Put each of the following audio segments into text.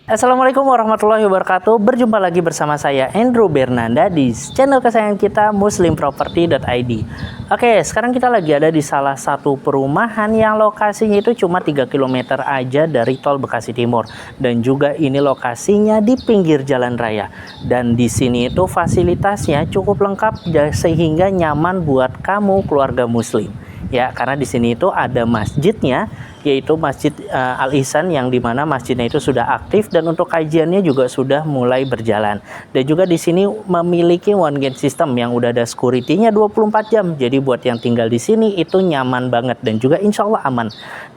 Assalamualaikum warahmatullahi wabarakatuh. Berjumpa lagi bersama saya Andrew Bernanda di channel kesayangan kita muslimproperty.id. Oke, sekarang kita lagi ada di salah satu perumahan yang lokasinya itu cuma 3 km aja dari tol Bekasi Timur, dan juga ini lokasinya di pinggir jalan raya. Dan di sini itu fasilitasnya cukup lengkap sehingga nyaman buat kamu keluarga muslim. Ya, karena di sini itu ada masjidnya, yaitu Masjid Al Ihsan, yang dimana masjidnya itu sudah aktif dan untuk kajiannya juga sudah mulai berjalan. Dan juga di sini memiliki one gate system yang udah ada security-nya 24 jam. Jadi buat yang tinggal di sini itu nyaman banget dan juga insya Allah aman.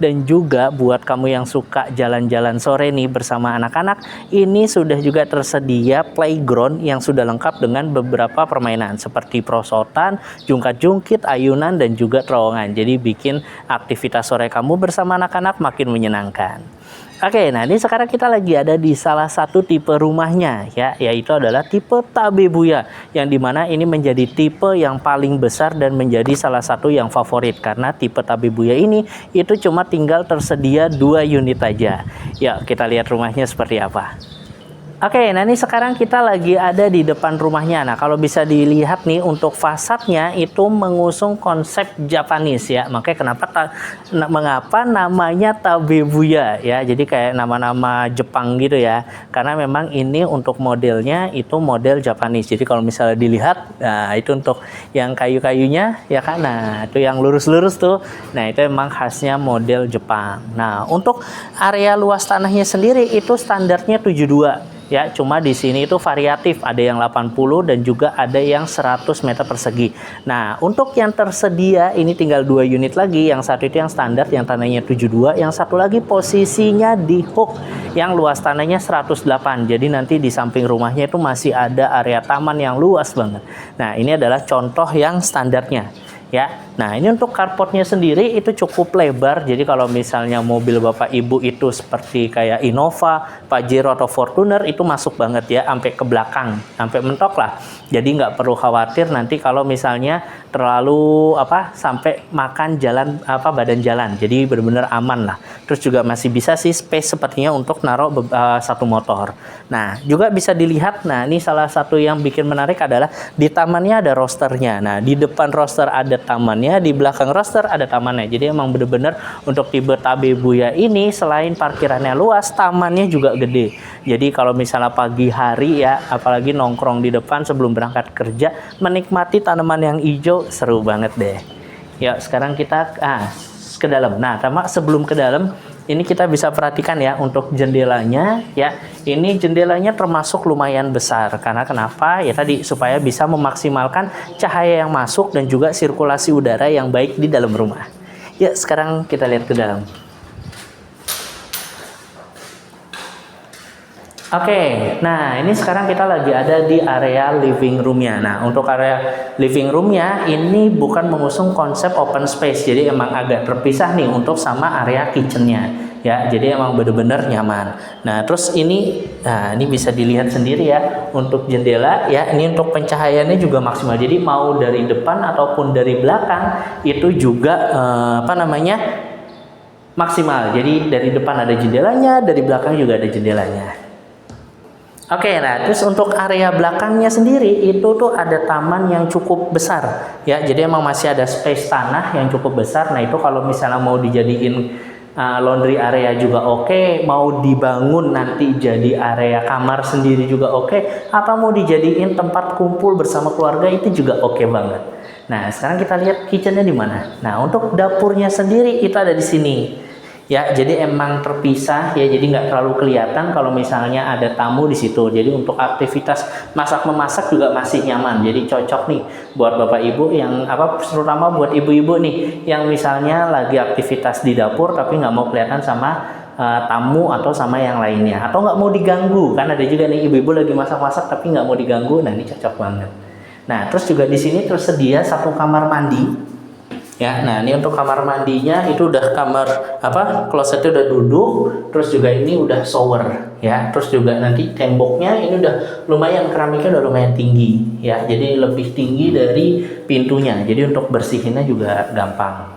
Dan juga buat kamu yang suka jalan-jalan sore nih bersama anak-anak, ini sudah juga tersedia playground yang sudah lengkap dengan beberapa permainan seperti prosotan, jungkat-jungkit, ayunan, dan juga terowongan. Jadi bikin aktivitas sore kamu bersama anak-anak makin menyenangkan. Oke, nah ini sekarang kita lagi ada di salah satu tipe rumahnya ya, yaitu adalah tipe Tabebuya, yang dimana ini menjadi tipe yang paling besar dan menjadi salah satu yang favorit karena tipe Tabebuya ini itu cuma tinggal tersedia 2 unit aja. Ya, kita lihat rumahnya seperti apa. Oke, nah ini sekarang kita lagi ada di depan rumahnya. Nah, kalau bisa dilihat nih untuk fasadnya itu mengusung konsep Japanese ya. Makanya mengapa namanya Tabebuya ya. Jadi kayak nama-nama Jepang gitu ya. Karena memang ini untuk modelnya itu model Japanese. Jadi kalau misalnya dilihat, nah itu untuk yang kayu-kayunya ya kan. Nah, itu yang lurus-lurus tuh. Nah, itu memang khasnya model Jepang. Nah, untuk area luas tanahnya sendiri itu standarnya 72. Ya, cuma di sini itu variatif, ada yang 80 dan juga ada yang 100 meter persegi. Nah, untuk yang tersedia ini tinggal 2 unit lagi. Yang satu itu yang standar, yang tanahnya 72, yang satu lagi posisinya di hook yang luas tanahnya 108. Jadi nanti di samping rumahnya itu masih ada area taman yang luas banget. Nah, ini adalah contoh yang standarnya. Ya, nah ini untuk carportnya sendiri itu cukup lebar. Jadi kalau misalnya mobil bapak ibu itu seperti kayak Innova, Pajero atau Fortuner itu masuk banget ya, sampai ke belakang, sampai mentok lah. Jadi nggak perlu khawatir nanti kalau misalnya terlalu sampai makan jalan badan jalan. Jadi benar-benar aman lah. Terus juga masih bisa sih space sepertinya untuk naruh satu motor. Nah, juga bisa dilihat. Nah, ini salah satu yang bikin menarik adalah di tamannya ada rosternya. Nah, di depan roster ada tamannya, di belakang roster ada tamannya. Jadi emang bener-bener untuk tipe Tabebuya ini selain parkirannya luas, tamannya juga gede. Jadi kalau misalnya pagi hari ya, apalagi nongkrong di depan sebelum berangkat kerja, menikmati tanaman yang hijau, seru banget deh. Ya, sekarang kita ke dalam. Nah, sebelum ke dalam, ini kita bisa perhatikan ya untuk jendelanya ya. Ini jendelanya termasuk lumayan besar. Karena kenapa? Ya tadi supaya bisa memaksimalkan cahaya yang masuk dan juga sirkulasi udara yang baik di dalam rumah. Ya, sekarang kita lihat ke dalam. Oke, nah ini sekarang kita lagi ada di area living roomnya. Nah, untuk area living roomnya ini bukan mengusung konsep open space, jadi emang agak terpisah nih untuk sama area kitchennya. Ya, jadi emang bener-bener nyaman. Nah, terus ini bisa dilihat sendiri ya untuk jendela ya. Ini untuk pencahayaannya juga maksimal. Jadi mau dari depan ataupun dari belakang itu juga maksimal. Jadi dari depan ada jendelanya, dari belakang juga ada jendelanya. Oke, nah terus untuk area belakangnya sendiri itu tuh ada taman yang cukup besar ya. Jadi emang masih ada space tanah yang cukup besar. Nah, itu kalau misalnya mau dijadiin laundry area juga oke, mau dibangun nanti jadi area kamar sendiri juga oke, atau mau dijadiin tempat kumpul bersama keluarga itu juga oke banget. Nah, sekarang kita lihat kitchennya di mana. Nah, untuk dapurnya sendiri itu ada di sini. Ya, jadi emang terpisah ya, jadi nggak terlalu kelihatan kalau misalnya ada tamu di situ. Jadi untuk aktivitas masak memasak juga masih nyaman. Jadi cocok nih buat bapak ibu yang terutama buat ibu-ibu nih yang misalnya lagi aktivitas di dapur tapi nggak mau kelihatan sama tamu atau sama yang lainnya, atau nggak mau diganggu. Kan ada juga nih ibu-ibu lagi masak-masak tapi nggak mau diganggu. Nah, ini cocok banget. Nah, terus juga di sini tersedia satu kamar mandi. Ya, nah ini untuk kamar mandinya itu udah klosetnya udah duduk, terus juga ini udah shower ya, terus juga nanti temboknya ini udah lumayan, keramiknya udah lumayan tinggi ya, jadi lebih tinggi dari pintunya, jadi untuk bersihinnya juga gampang.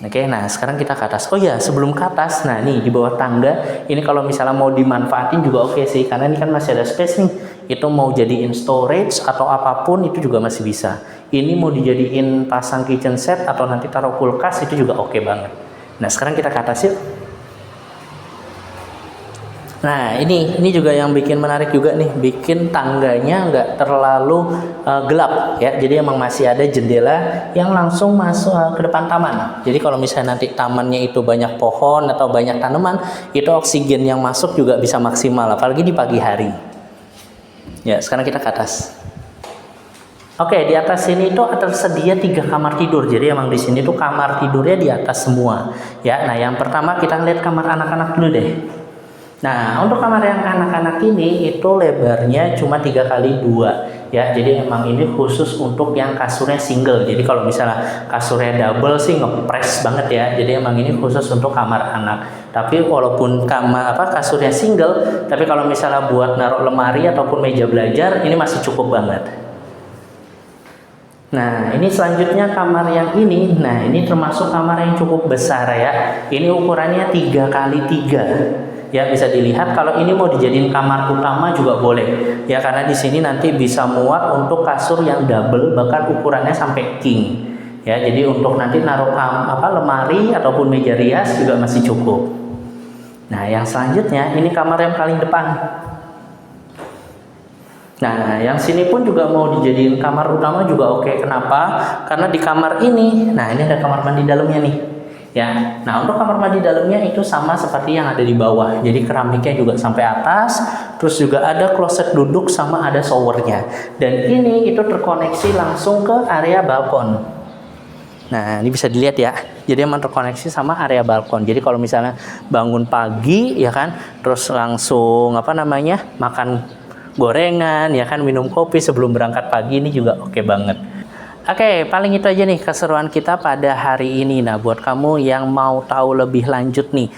Oke, nah sekarang kita ke atas. Oh ya, sebelum ke atas, nah nih di bawah tangga, ini kalau misalnya mau dimanfaatin juga oke sih, karena ini kan masih ada space nih. Itu mau jadiin storage atau apapun itu juga masih bisa. Ini mau dijadiin pasang kitchen set atau nanti taruh kulkas itu juga oke banget. Nah sekarang kita ke atas yuk. Nah ini juga yang bikin menarik juga nih, bikin tangganya nggak terlalu gelap ya. Jadi emang masih ada jendela yang langsung masuk ke depan taman. Jadi kalau misalnya nanti tamannya itu banyak pohon atau banyak tanaman, itu oksigen yang masuk juga bisa maksimal, apalagi di pagi hari. Ya sekarang kita ke atas. Oke, di atas sini itu tersedia 3 kamar tidur. Jadi emang di sini tuh kamar tidurnya di atas semua. Ya, nah yang pertama kita lihat kamar anak-anak dulu deh. Nah, untuk kamar yang anak-anak ini itu lebarnya cuma 3x2 ya. Jadi emang ini khusus untuk yang kasurnya single. Jadi kalau misalnya kasurnya double sih ngepres banget ya. Jadi emang ini khusus untuk kamar anak. Tapi walaupun kasurnya single, tapi kalau misalnya buat naruh lemari ataupun meja belajar ini masih cukup banget. Nah, ini selanjutnya kamar yang ini. Nah, ini termasuk kamar yang cukup besar ya. Ini ukurannya 3x3. Ya bisa dilihat kalau ini mau dijadiin kamar utama juga boleh ya, karena di sini nanti bisa muat untuk kasur yang double bahkan ukurannya sampai king ya. Jadi untuk nanti naruh lemari ataupun meja rias juga masih cukup. Nah yang selanjutnya ini kamar yang paling depan. Nah yang sini pun juga mau dijadiin kamar utama juga oke. Kenapa? Karena di kamar ini, nah ini ada kamar mandi dalamnya nih. Ya, nah untuk kamar mandi dalamnya itu sama seperti yang ada di bawah. Jadi keramiknya juga sampai atas, terus juga ada kloset duduk sama ada showernya. Dan ini itu terkoneksi langsung ke area balkon. Nah ini bisa dilihat ya. Jadi emang terkoneksi sama area balkon. Jadi kalau misalnya bangun pagi ya kan, terus langsung makan gorengan ya kan, minum kopi sebelum berangkat pagi, ini juga oke banget. Oke, paling itu aja nih keseruan kita pada hari ini. Nah, buat kamu yang mau tahu lebih lanjut nih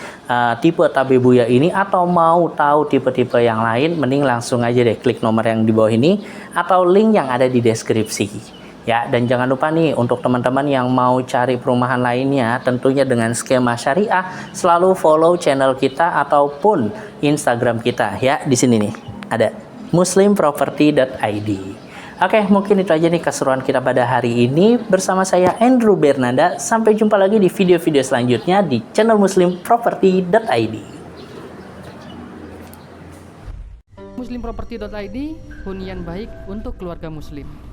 tipe Tabebuya ini atau mau tahu tipe-tipe yang lain, mending langsung aja deh klik nomor yang di bawah ini atau link yang ada di deskripsi. Ya, dan jangan lupa nih untuk teman-teman yang mau cari perumahan lainnya tentunya dengan skema syariah, selalu follow channel kita ataupun Instagram kita ya. Di sini nih ada muslimproperty.id. Oke, mungkin itu aja nih keseruan kita pada hari ini bersama saya Andrew Bernanda. Sampai jumpa lagi di video-video selanjutnya di channel muslimproperty.id. Muslimproperty.id, hunian baik untuk keluarga muslim.